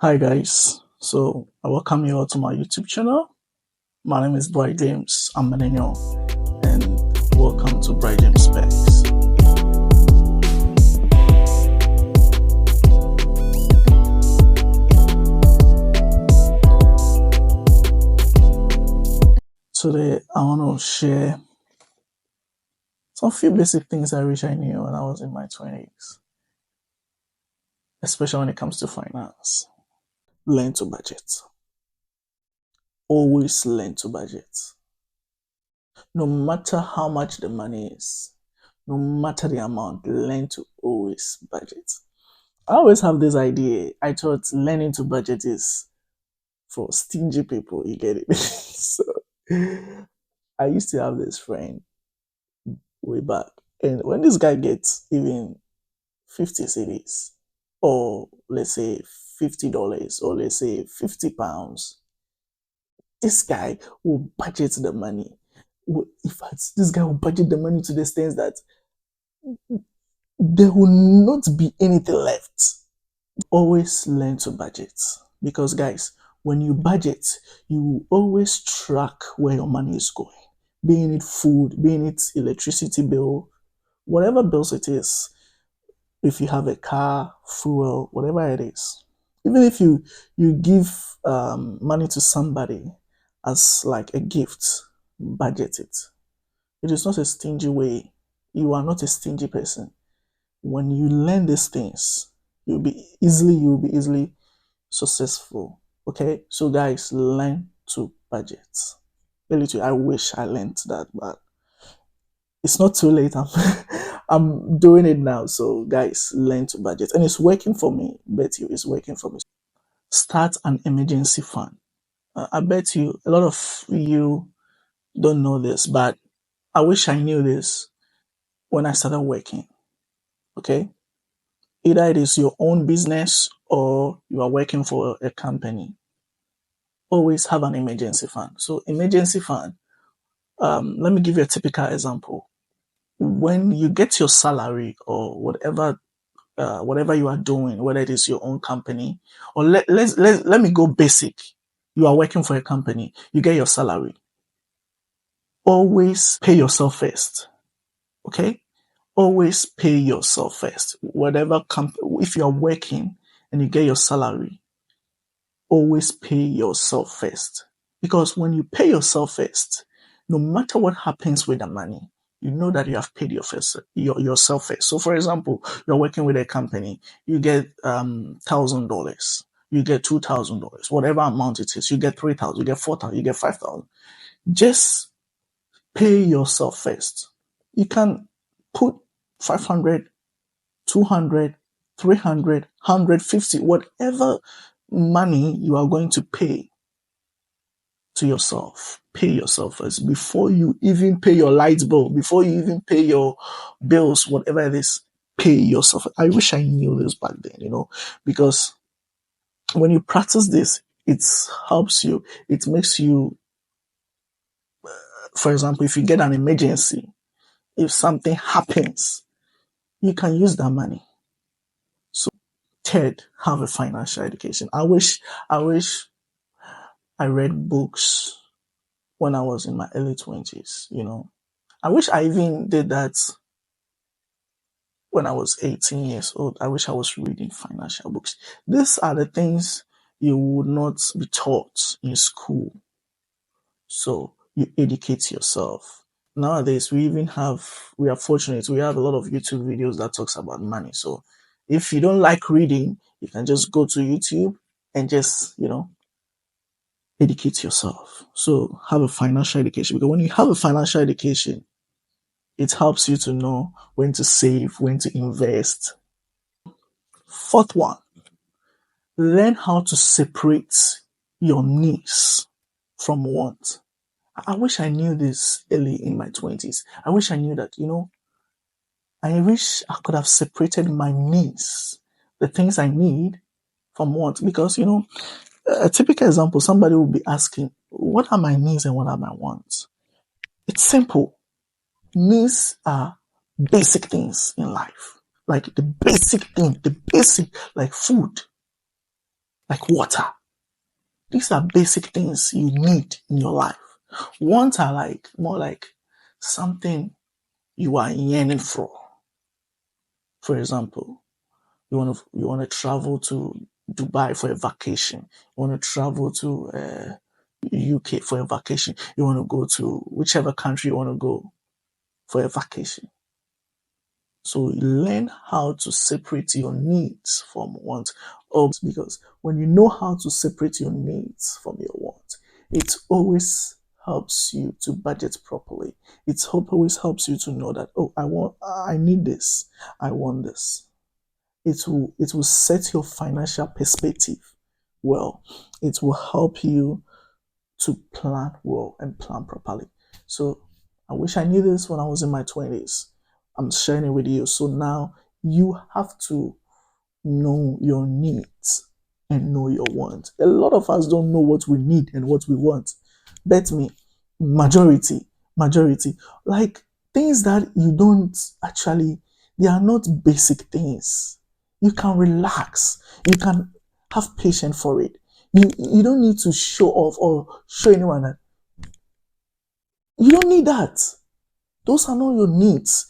Hi guys, so I welcome you all to my YouTube channel. My name is Bright James Amenonyoh, and welcome to Bright James Specs. Today I want to share some few basic things I wish I knew when I was in my 20s, especially when it comes to finance. Learn to budget. Always learn to budget. No matter how much the money is, no matter the amount, learn to always budget. I always have this idea. I thought learning to budget is for stingy people. You get it? So I used to have this friend way back, and when this guy gets even 50 cedis, or let's say $50, or let's say £50, this guy will budget the money. In fact, this guy will budget the money to the extent that there will not be anything left. Always learn to budget, because guys, when you budget, you always track where your money is going, being it food, being it electricity bill, whatever bills it is. If you have a car, fuel, whatever it is, even if you give money to somebody as like a gift, budget it. It is not a stingy way. You are not a stingy person. When you learn these things, you'll be easily successful. Okay, so guys, learn to budget. Really, I wish I learned that, but it's not too late. I'm doing it now. So guys, learn to budget, and it's working for me. Bet you, it's working for me. Start an emergency fund. I bet you a lot of you don't know this, but I wish I knew this when I started working. Okay, either it is your own business or you are working for a company. Always have an emergency fund. So emergency fund, let me give you a typical example. When you get your salary or whatever you are doing, whether it is your own company, or let me go basic. You are working for a company, you get your salary. Always pay yourself first. Okay? Always pay yourself first. If you are working and you get your salary, always pay yourself first. Because when you pay yourself first, no matter what happens with the money, you know that you have paid yourself first. So, for example, you're working with a company, you get $1,000, you get $2,000, whatever amount it is, you get 3,000, you get 4,000, you get 5,000. Just pay yourself first. You can put 500, 200, 300, 150, whatever money you are going to pay to yourself. Pay yourself first before you even pay your light bill, before you even pay your bills, whatever it is. Pay yourself. I wish I knew this back then, because when you practice this, it helps you. It makes you, for example, if you get an emergency, if something happens, you can use that money. So, third, have a financial education. I wish I read books when I was in my early 20s. I wish I even did that when I was 18 years old. I wish I was reading financial books. These are the things you would not be taught in school. So you educate yourself. Nowadays, we are fortunate. We have a lot of YouTube videos that talks about money. So if you don't like reading, you can just go to YouTube and just, educate yourself. So have a financial education, because when you have a financial education, it helps you to know when to save, when to invest. Fourth one, learn how to separate your needs from want. I wish I knew this early in my 20s. I wish I knew that, I wish I could have separated my needs, the things I need, from want. Because, a typical example, somebody will be asking, what are my needs and what are my wants? It's simple. Needs are basic things in life. Like the basic thing, like food. like water. These are basic things you need in your life. Wants are like more like something you are yearning for. For example, you want to travel to Dubai for a vacation. You want to travel to UK for a vacation. You want to go to whichever country you want to go for a vacation. So learn how to separate your needs from wants. Because when you know how to separate your needs from your wants, it always helps you to budget properly. Always helps you to know that, oh, I need this, I want this. It will set your financial perspective well. It will help you to plan well and plan properly. So I wish I knew this when I was in my 20s. I'm sharing it with you. So now you have to know your needs and know your wants. A lot of us don't know what we need and what we want. Bet me, majority, like things that you don't actually, they are not basic things. You can relax. You can have patience for it. You don't need to show off or show anyone that. You don't need that. Those are not your needs.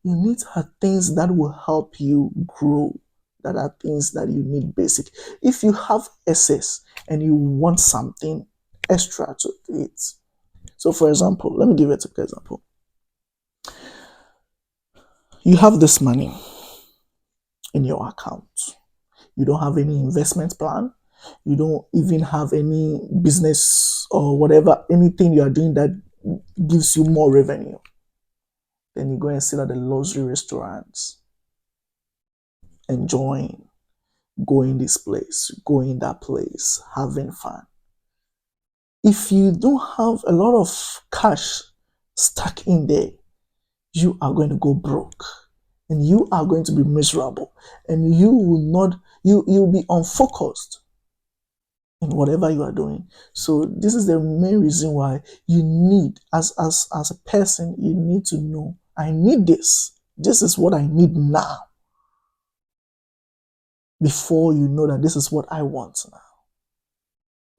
Your needs are things that will help you grow. That are things that you need basic. If you have excess and you want something extra to it. So for example, let me give it an example. You have this money in your account. You don't have any investment plan. You don't even have any business or whatever, anything you are doing that gives you more revenue. Then you go and sit at the luxury restaurants, enjoying, going this place, going that place, having fun. If you don't have a lot of cash stuck in there, you are going to go broke and you are going to be miserable and you will not, you'll be unfocused in whatever you are doing. So this is the main reason why you need, as a person, you need to know, I need this. This is what I need now. Before you know that this is what I want now.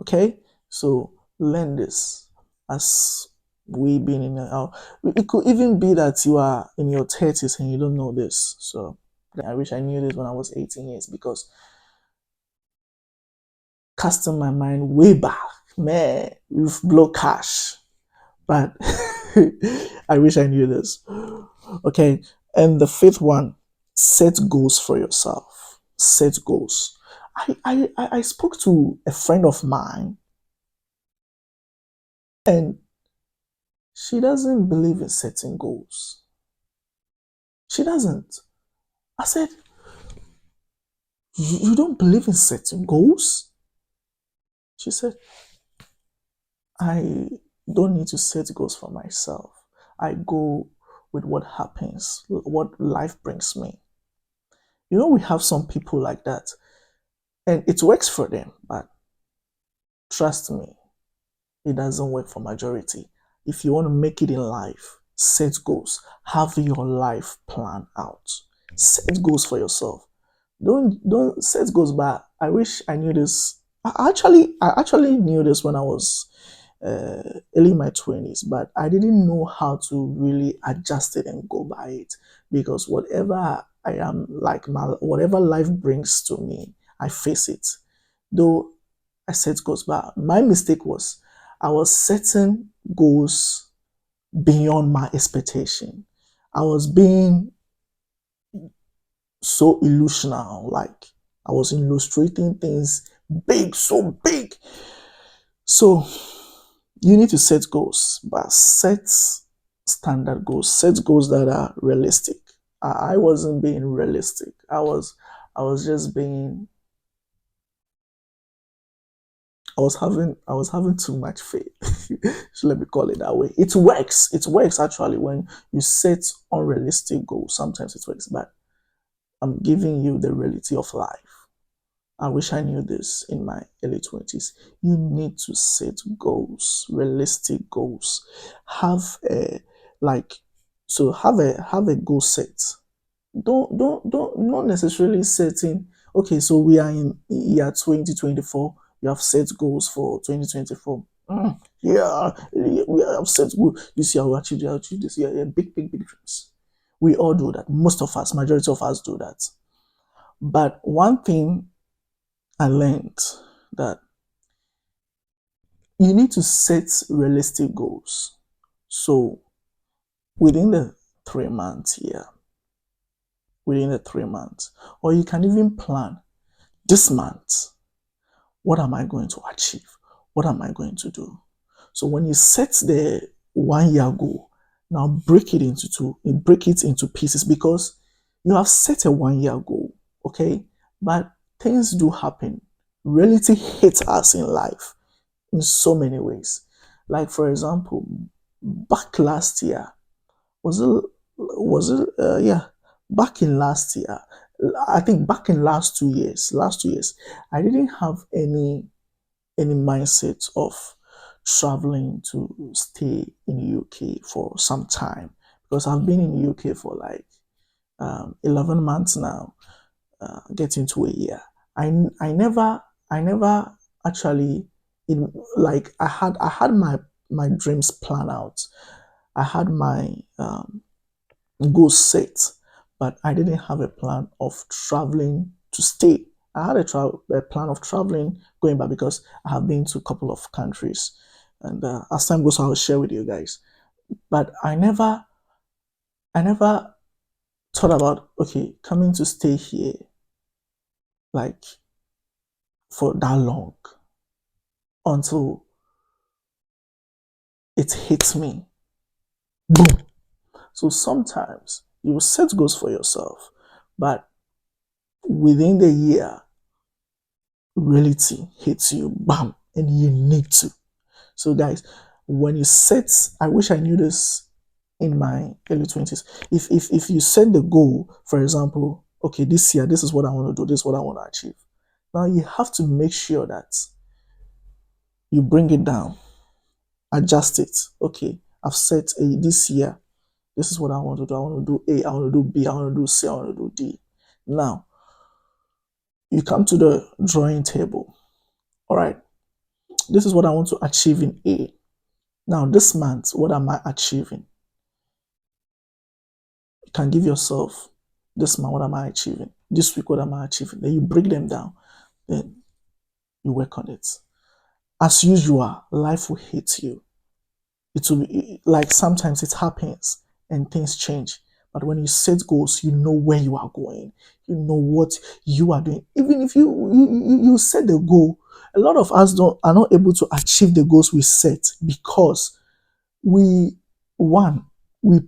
Okay? So learn this as we been in our, it could even be that you are in your 30s and you don't know this. So I wish I knew this when I was 18 years, because casting my mind way back, man, we've blow cash. But I wish I knew this. Okay. And the fifth one, set goals for yourself. Set goals. I spoke to a friend of mine, and she doesn't believe in setting goals. She doesn't. I said, you don't believe in setting goals? She said, I don't need to set goals for myself. I go with what happens, what life brings me. We have some people like that, and it works for them, but trust me, it doesn't work for majority. If you want to make it in life, set goals. Have your life planned out. Set goals for yourself. Don't set goals, but I wish I knew this. I actually knew this when I was early in my 20s, but I didn't know how to really adjust it and go by it, because whatever I am, like whatever life brings to me, I face it. Though I set goals, but my mistake was I was setting goals beyond my expectation. I was being so illusional, like I was illustrating things big, so big. So you need to set goals, but set standard goals, set goals that are realistic. I wasn't being realistic. I was just being, I was having too much faith. So let me call it that way. It works. It works actually when you set unrealistic goals. Sometimes it works, but I'm giving you the reality of life. I wish I knew this in my early 20s. You need to set goals, realistic goals. Have a like so have a goal set. Don't not necessarily setting Okay, so we are in year 2024. You have set goals for 2024. Yeah, we have set goals. This year we achieve, this year. Yeah, big, big, big dreams. We all do that. Most of us, majority of us do that. But one thing I learned that you need to set realistic goals. So within the 3 months, yeah, within the 3 months, or you can even plan this month. What am I going to achieve? What am I going to do? So when you set the 1 year goal, now break it into two, break it into pieces because you have set a 1 year goal, okay? But things do happen. Reality hits us in life in so many ways. Like for example, back last year, yeah, back in last year, I think back in last 2 years, I didn't have any mindset of traveling to stay in UK for some time because I've been in UK for like 11 months now, getting to a year. I never actually in like I had my dreams planned out. I had my goals set, but I didn't have a plan of traveling to stay. I had a plan of traveling going back because I have been to a couple of countries, and as time goes, I'll share with you guys. But I never thought about okay coming to stay here like for that long until it hits me. Boom. So sometimes you will set goals for yourself, but within the year, reality hits you, bam, and you need to. So, guys, when you set, I wish I knew this in my early 20s. If you set the goal, for example, okay, this year, this is what I want to do, this is what I want to achieve. Now you have to make sure that you bring it down, adjust it. Okay, I've set a this year, this is what I want to do. I want to do A, I want to do B, I want to do C, I want to do D. Now you come to the drawing table. All right, this is what I want to achieve in A. Now, this month, what am I achieving? You can give yourself this month, what am I achieving? This week, what am I achieving? Then you break them down. Then you work on it. As usual, life will hit you. It will be like sometimes it happens and things change. But when you set goals, you know where you are going. You know what you are doing. Even if you set the goal, a lot of us are not able to achieve the goals we set because we one we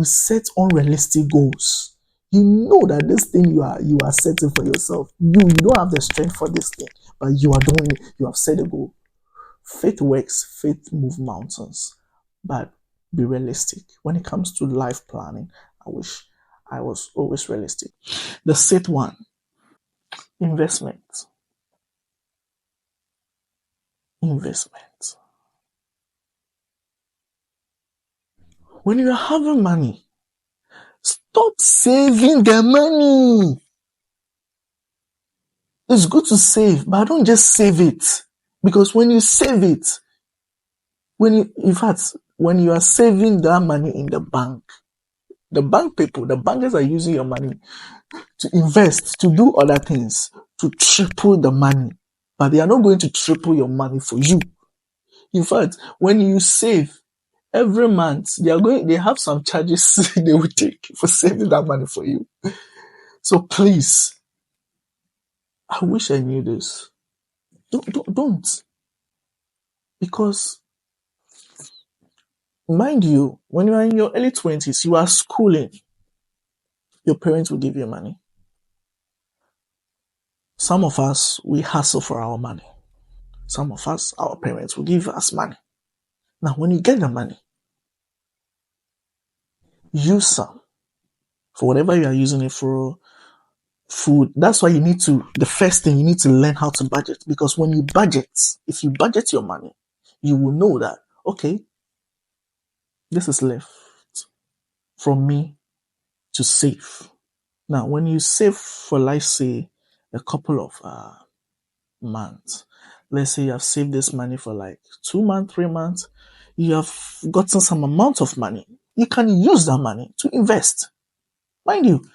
set unrealistic goals. You know that this thing you are setting for yourself, you don't have the strength for this thing, but you are doing it. You have set a goal. Faith works, faith move mountains, but be realistic when it comes to life planning. I wish I was always realistic. The sixth one, investment. Investment. When you're having money, stop saving the money. It's good to save, but don't just save it. Because when you save it, in fact, when you are saving that money in the bank, the bank people, the bankers are using your money to invest, to do other things, to triple the money. But they are not going to triple your money for you. In fact, when you save every month, they have some charges they will take for saving that money for you. So please, I wish I knew this. Don't. Because mind you, when you are in your early 20s, you are schooling, your parents will give you money. Some of us, we hustle for our money. Some of us, our parents will give us money. Now, when you get the money, use some for whatever you are using it for. Food. That's why the first thing you need to learn how to budget. Because when you budget, if you budget your money, you will know that, okay, this is left from me to save. Now, when you save for, let's say, a couple of months. Let's say you have saved this money for like 2 months, 3 months. You have gotten some amount of money. You can use that money to invest. Mind you,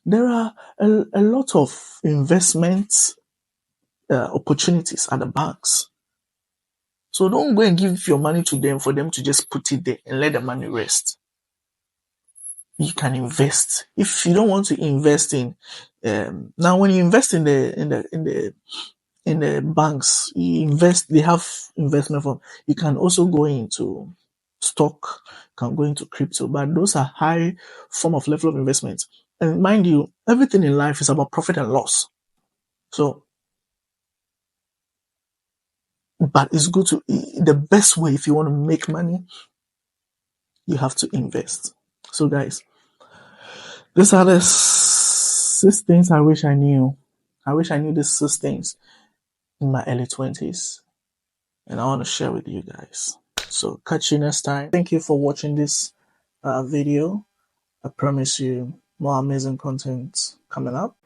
there are a lot of investment opportunities at the banks. So don't go and give your money to them for them to just put it there and let the money rest. You can invest. If you don't want to invest in now, when you invest in the banks, you invest. They have investment fund. You can also go into stock, can go into crypto, but those are high form of level of investment. And mind you, everything in life is about profit and loss. So, but it's good to the best way if you want to make money, you have to invest. So, guys, these are the 6 things I wish I knew. I wish I knew these 6 things in my early 20s, and I want to share with you guys. So, catch you next time. Thank you for watching this video. I promise you more amazing content coming up.